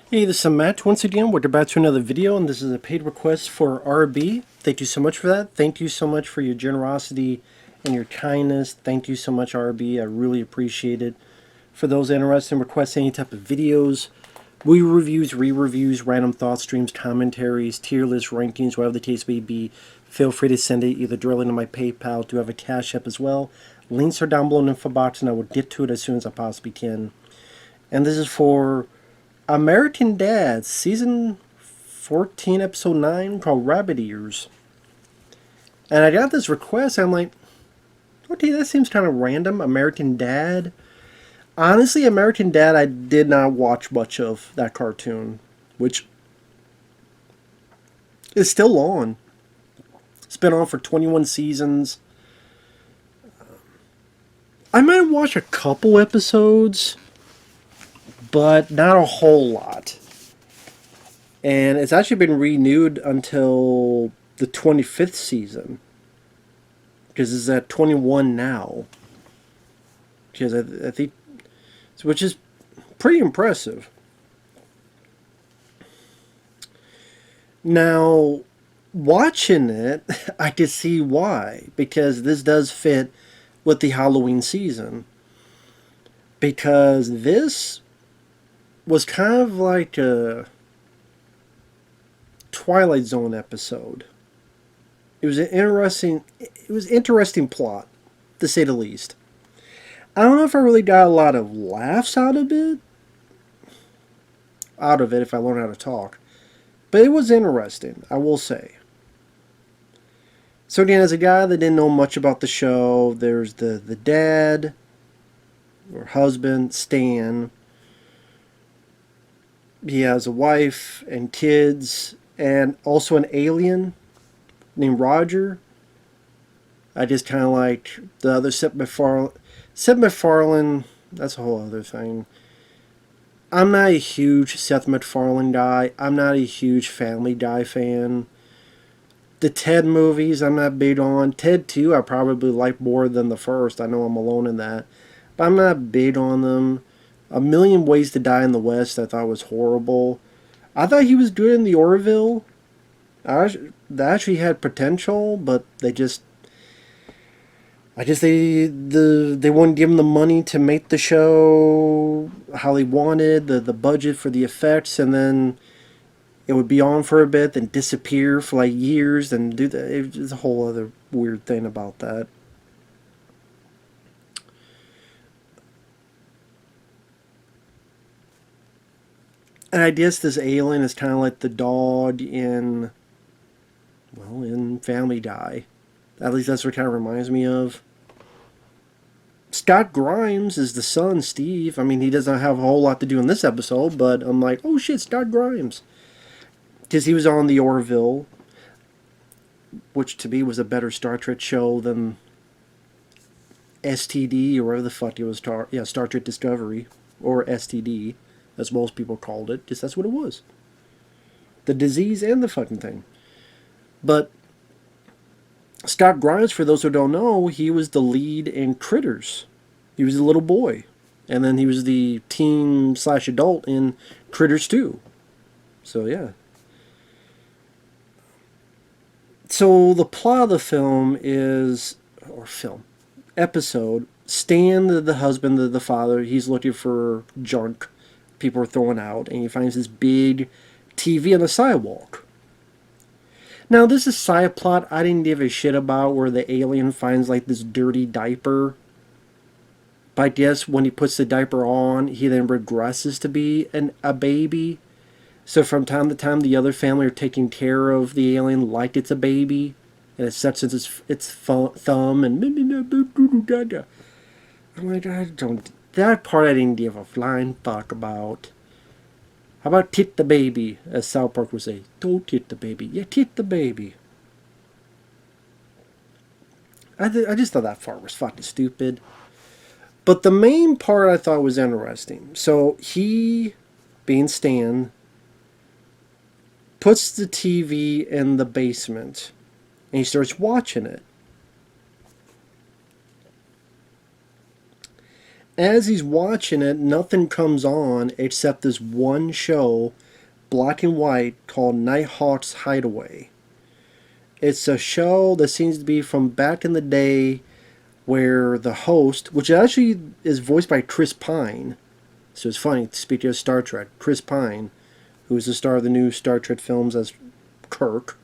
Hey, this is Matt. Once again, we're about to another video, and this is a paid request for RB. Thank you so much for that. Thank you so much for your generosity and your kindness. Thank you so much, RB. I really appreciate it. For those interested in requesting any type of videos, movie reviews, re-reviews, random thought streams, commentaries, tier list rankings, whatever the case may be, feel free to send it either directly to my PayPal. I do have a CashApp as well. Links are down below in the info box, and I will get to it as soon as I possibly can. And this is for American Dad, Season 14, Episode 9, called Rabbit Ears. And I got this request, and I'm like, okay, that seems kind of random. American Dad. Honestly, American Dad, I did not watch much of that cartoon, which is still on. It's been on for 21 seasons. I might watch a couple episodes, but not a whole lot. And it's actually been renewed until the 25th season. Because it's at 21 now. Because I think, which is pretty impressive. Now, watching it, I could see why. Because this does fit with the Halloween season. Because this was kind of like a Twilight Zone episode. It was interesting plot, to say the least. I don't know if I really got a lot of laughs out of it. If I learn how to talk. But it was interesting, I will say. So again, as a guy that didn't know much about the show, there's the dad, or husband, Stan. He has a wife and kids, and also an alien named Roger. I just kind of like the other Seth MacFarlane. That's a whole other thing. I'm not a huge Seth MacFarlane guy. I'm not a huge Family Guy fan. The Ted movies, I'm not big on. Ted 2, I probably like more than the first. I know I'm alone in that. But I'm not big on them. A Million Ways to Die in the West, I thought was horrible. I thought he was good in the Orville. They actually had potential, but I guess they wouldn't give him the money to make the show how they wanted, the budget for the effects, and then it would be on for a bit, then disappear for like years, and do that. It was a whole other weird thing about that. And I guess this alien is kind of like the dog in Family Guy. At least that's what it kind of reminds me of. Scott Grimes is the son, Steve. I mean, he doesn't have a whole lot to do in this episode, but I'm like, oh shit, Scott Grimes. Because he was on the Orville, which to me was a better Star Trek show than STD or whatever the fuck it was. Star Trek Discovery, or STD, as most people called it, because that's what it was. The disease and the fucking thing. But Scott Grimes, for those who don't know, he was the lead in Critters. He was a little boy. And then he was the teen/adult in Critters 2. So, yeah. So, the plot of the film is, episode, Stan, the husband, the father, he's looking for junk people are throwing out, and he finds this big TV on the sidewalk. Now, this is side plot I didn't give a shit about, where the alien finds like this dirty diaper. But I guess when he puts the diaper on, he then regresses to be a baby. So from time to time, the other family are taking care of the alien like it's a baby, and it sucks its thumb and. I'm like, I don't. That part I didn't give a flying fuck about. How about tit the baby, as South Park would say? Don't tit the baby. Yeah, tit the baby. I just thought that part was fucking stupid. But the main part I thought was interesting. So he, being Stan, puts the TV in the basement and he starts watching it. As he's watching it, nothing comes on except this one show, black and white, called Nighthawk's Hideaway. It's a show that seems to be from back in the day where the host, which actually is voiced by Chris Pine, so it's funny, speaking of Star Trek, Chris Pine, who is the star of the new Star Trek films as Kirk,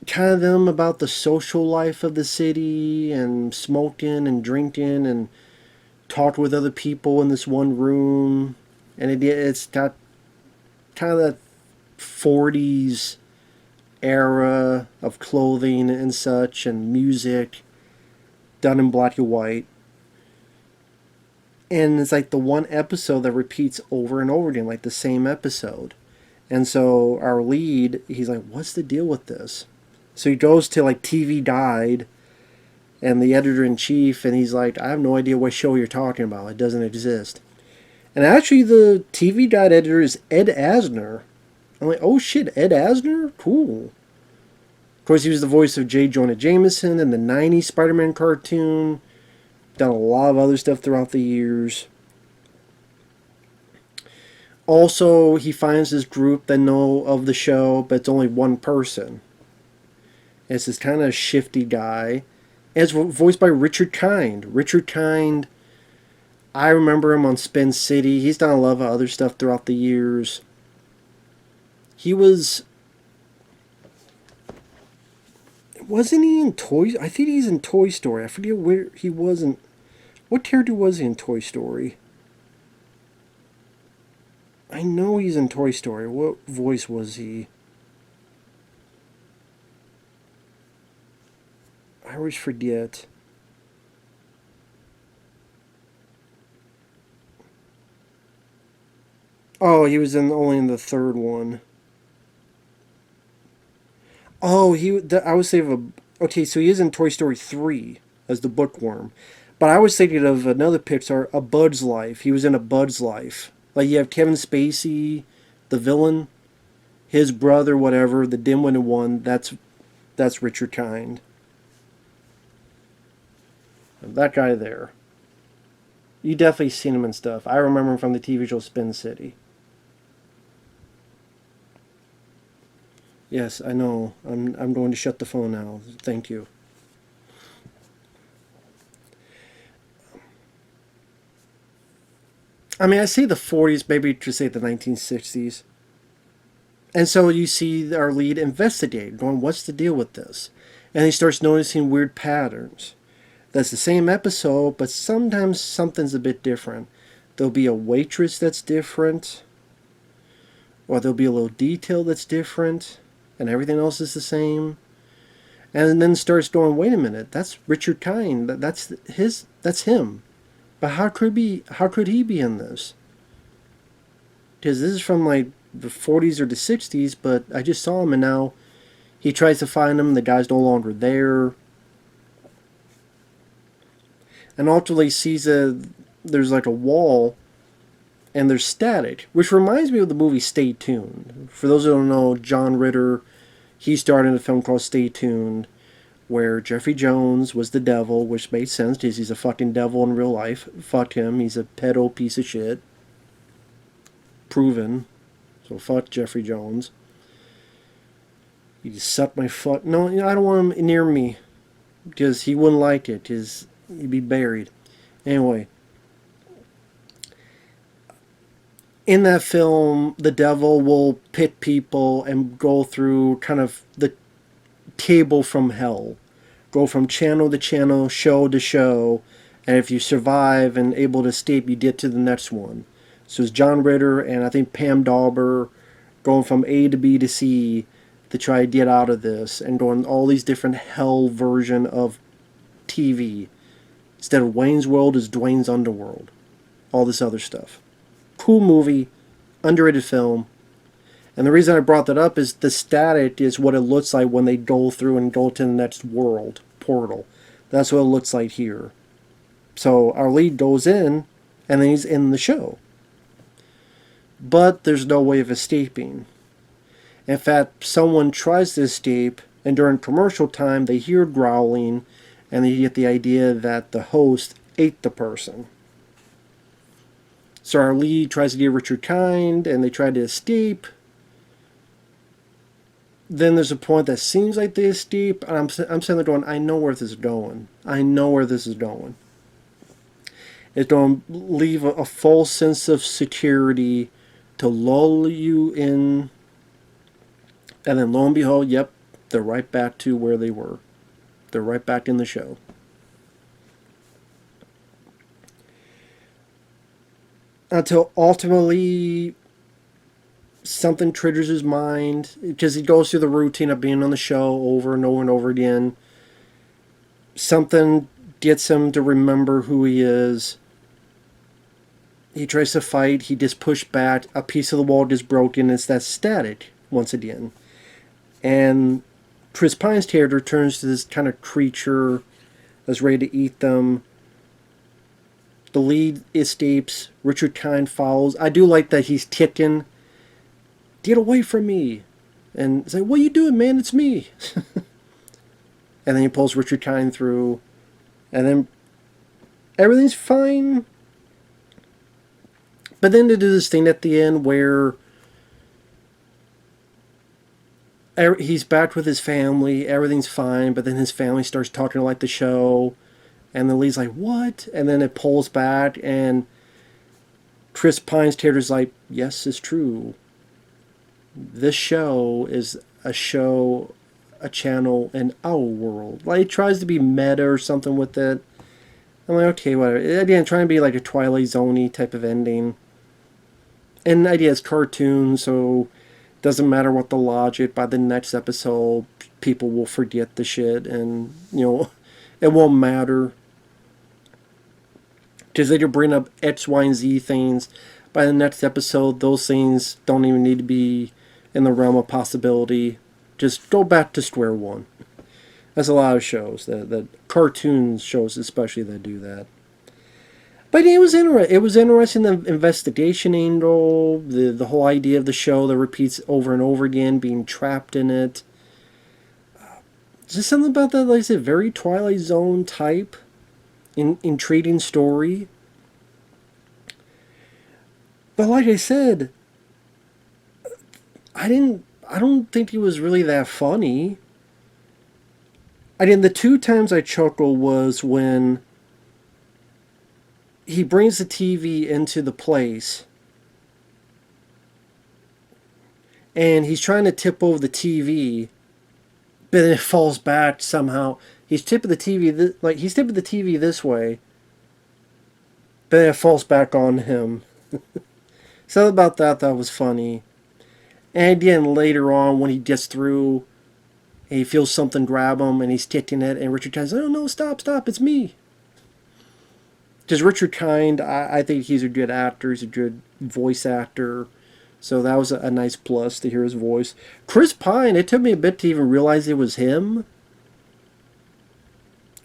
kind of them about the social life of the city and smoking and drinking and talked with other people in this one room. And it's got kind of that 40s era of clothing and such and music done in black and white. And it's like the one episode that repeats over and over again, like the same episode. And so our lead, he's like, what's the deal with this? So he goes to like TV Guide and the editor-in-chief, and he's like, I have no idea what show you're talking about. It doesn't exist. And actually the TV Guide editor is Ed Asner. I'm like, oh shit, Ed Asner? Cool. Of course, he was the voice of J. Jonah Jameson in the 90s Spider-Man cartoon. Done a lot of other stuff throughout the years. Also, he finds this group that know of the show, but it's only one person. It's this kind of shifty guy. And it's voiced by Richard Kind. Richard Kind, I remember him on Spin City. He's done a lot of other stuff throughout the years. He was... Wasn't he in Toy... I think he's in Toy Story. I forget where he wasn't. What character was he in Toy Story? I know he's in Toy Story. What voice was he? I always forget. Oh, he was only in the third one. Oh, I was thinking of... Okay, so he is in Toy Story 3 as the bookworm. But I was thinking of another Pixar, A Bug's Life. He was in A Bug's Life. Like, you have Kevin Spacey, the villain, his brother, whatever, the dim-witted one, that's Richard Kind. That guy there. You definitely seen him in stuff. I remember him from the TV show Spin City. Yes, I know. I'm going to shut the phone now. Thank you. I mean, I say the 40s, maybe to say the 1960s. And so you see our lead investigate, going, what's the deal with this? And he starts noticing weird patterns. That's the same episode, but sometimes something's a bit different. There'll be a waitress that's different, or there'll be a little detail that's different, and everything else is the same. And then starts going, wait a minute, that's Richard Kind. That's him. But how could he be in this? Because this is from like the 40s or the 60s, but I just saw him and now he tries to find him, the guy's no longer there. And ultimately sees there's like a wall and there's static, which reminds me of the movie Stay Tuned. For those who don't know, John Ritter, he starred in a film called Stay Tuned, where Jeffrey Jones was the devil, which made sense because he's a fucking devil in real life. Fuck him, he's a pedo piece of shit. Proven. So fuck Jeffrey Jones. He just sucked my fuck. No, I don't want him near me because he wouldn't like it. Because he'd be buried. Anyway, in that film, the devil will pit people and go through kind of the table from hell. Go from channel to channel, show to show, and if you survive and able to escape, you get to the next one. So it's John Ritter and I think Pam Dauber going from A to B to C to try to get out of this and going all these different hell version of TV. Instead of Wayne's World is Dwayne's Underworld. All this other stuff. Cool movie, underrated film. And the reason I brought that up is the static is what it looks like when they go through and go to the next world portal. That's what it looks like here. So our lead goes in, and then he's in the show. But there's no way of escaping. In fact, someone tries to escape, and during commercial time, they hear growling, and then you get the idea that the host ate the person. So our lead tries to get Richard Kind, and they try to escape. Then there's a point that seems like they escape, and I'm sitting there going, I know where this is going. I know where this is going. It's going to leave a false sense of security to lull you in, and then lo and behold, yep, they're right back to where they were. They're right back in the show. Until ultimately something triggers his mind, because he goes through the routine of being on the show over and over and over again. Something gets him to remember who he is. He tries to fight, he gets pushed back, a piece of the wall gets broken, it's that static once again. And Chris Pine's character turns to this kind of creature that's ready to eat them. The lead escapes. Richard Kind follows. I do like that he's kicking. Get away from me. And it's like, what are you doing, man? It's me. And then he pulls Richard Kind through. And then everything's fine. But then they do this thing at the end where he's back with his family. Everything's fine. But then his family starts talking like the show. And the lead's like, what? And then it pulls back, and Chris Pine's character's like, yes, it's true. This show is a channel in our world. Like, it tries to be meta or something with it. I'm like, okay, whatever. Again, trying to be like a Twilight Zone-y type of ending. And the idea is cartoon, so it doesn't matter what the logic. By the next episode, people will forget the shit, and, it won't matter. Because they could bring up X, Y, and Z things. By the next episode, those things don't even need to be in the realm of possibility. Just go back to square one. That's a lot of shows, that cartoon shows especially, that do that. But it was interesting, the investigation angle, the whole idea of the show that repeats over and over again, being trapped in it. Just something about that, like I said, very Twilight Zone type, intriguing story. But like I said, I don't think it was really that funny. The two times I chuckled was when he brings the TV into the place, and he's trying to tip over the TV, but then it falls back somehow. He's tipping the TV this way, but then it falls back on him. Something about that was funny. And again, later on, when he gets through, and he feels something grab him, and he's kicking it, and Richard Kind's like, oh no, stop, it's me. Because Richard Kind, I think he's a good actor, he's a good voice actor. So that was a nice plus to hear his voice. Chris Pine, it took me a bit to even realize it was him,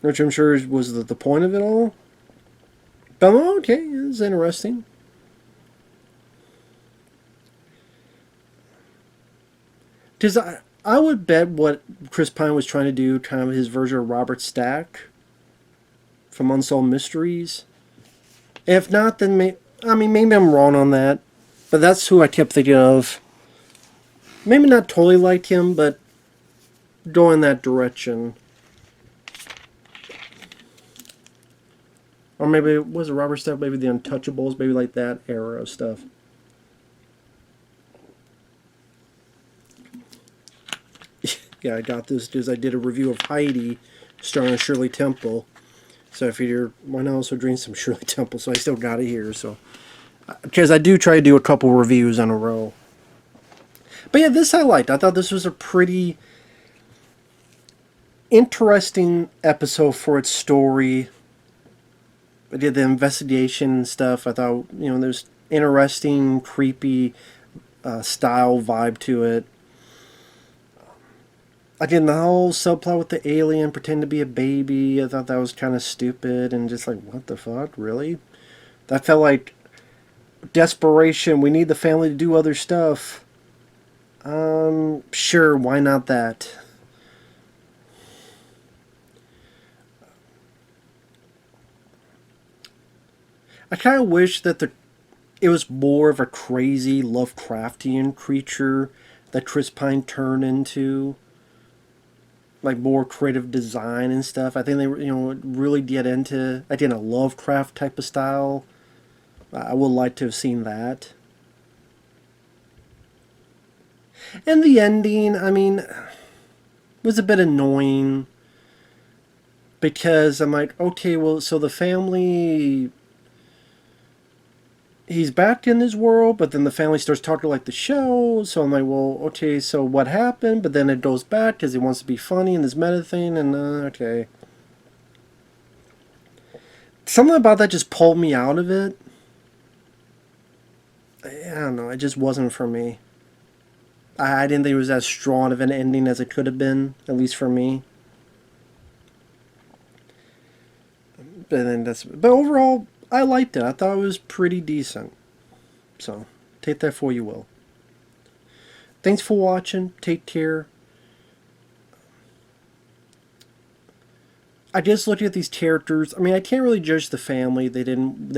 which I'm sure was the point of it all. But okay, it's interesting. Because I would bet what Chris Pine was trying to do, kind of his version of Robert Stack from Unsolved Mysteries. If not, then maybe I'm wrong on that. But that's who I kept thinking of. Maybe not totally like him, but go in that direction. Or maybe it was Robert Stack, maybe the Untouchables, maybe like that era of stuff. Yeah, I got this because I did a review of Heidi, starring Shirley Temple. So I figured, why not also drink some Shirley Temple? So I still got it here. So, because I do try to do a couple reviews in a row. But yeah, this I liked. I thought this was a pretty interesting episode for its story. I did the investigation and stuff. I thought, there's interesting, creepy style vibe to it. Again, the whole subplot with the alien pretending to be a baby, I thought that was kind of stupid and just like, what the fuck, really? That felt like desperation. We need the family to do other stuff. Sure, why not that? I kind of wish that it was more of a crazy Lovecraftian creature that Chris Pine turned into, like more creative design and stuff. I think they were, really get into, I think, a Lovecraft type of style. I would like to have seen that. And the ending, I mean, was a bit annoying because I'm like, okay, well, so the family, he's back in his world, but then the family starts talking like the show. So I'm like, well, okay, so what happened? But then it goes back because he wants to be funny in this meta thing, and okay. Something about that just pulled me out of it. I don't know, it just wasn't for me. I didn't think it was as strong of an ending as it could have been, at least for me. But overall, I liked it. I thought it was pretty decent. So, take that for you will. Thanks for watching. Take care. I just looked at these characters. I mean, I can't really judge the family. They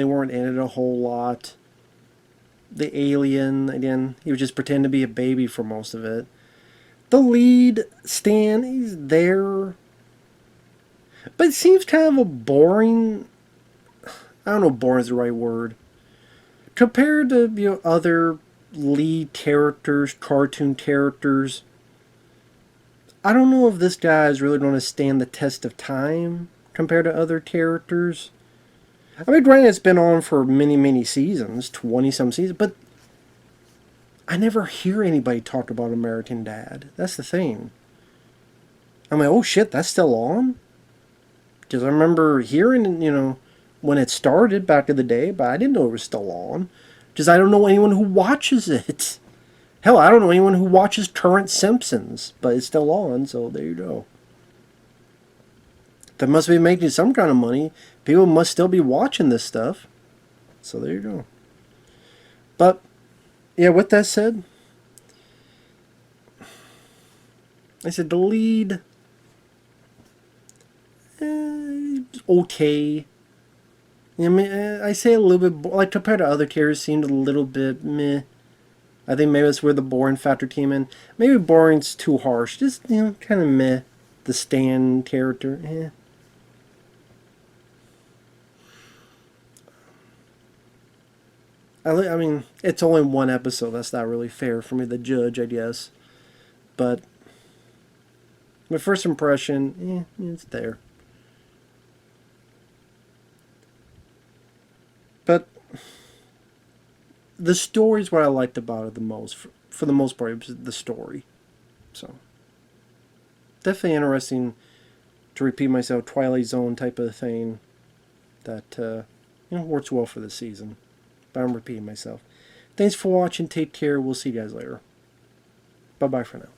weren't in it a whole lot. The alien, again, he was just pretending to be a baby for most of it. The lead, Stan, he's there. But it seems kind of a boring, I don't know if boring is the right word. Compared to, other lead characters, cartoon characters, I don't know if this guy is really going to stand the test of time compared to other characters. I mean, granted, it's been on for many, many seasons, 20-some seasons, but I never hear anybody talk about American Dad. That's the thing. I'm like, oh shit, that's still on? Because I remember hearing, when it started back in the day, but I didn't know it was still on. Because I don't know anyone who watches it. Hell, I don't know anyone who watches current Simpsons, but it's still on, so there you go. That must be making some kind of money. People must still be watching this stuff. So there you go. But, yeah, with that said, I said the lead, okay. I mean, I say a little bit, like compared to other characters, seemed a little bit meh. I think maybe that's where the boring factor came in. Maybe boring's too harsh. Just, kind of meh. The Stan character, eh. I mean, it's only one episode. That's not really fair for me to judge, I guess. But my first impression, it's there. But the story is what I liked about it the most. For the most part, it was the story. So, definitely interesting to repeat myself, Twilight Zone type of thing that, works well for the season. But I'm repeating myself. Thanks for watching. Take care. We'll see you guys later. Bye-bye for now.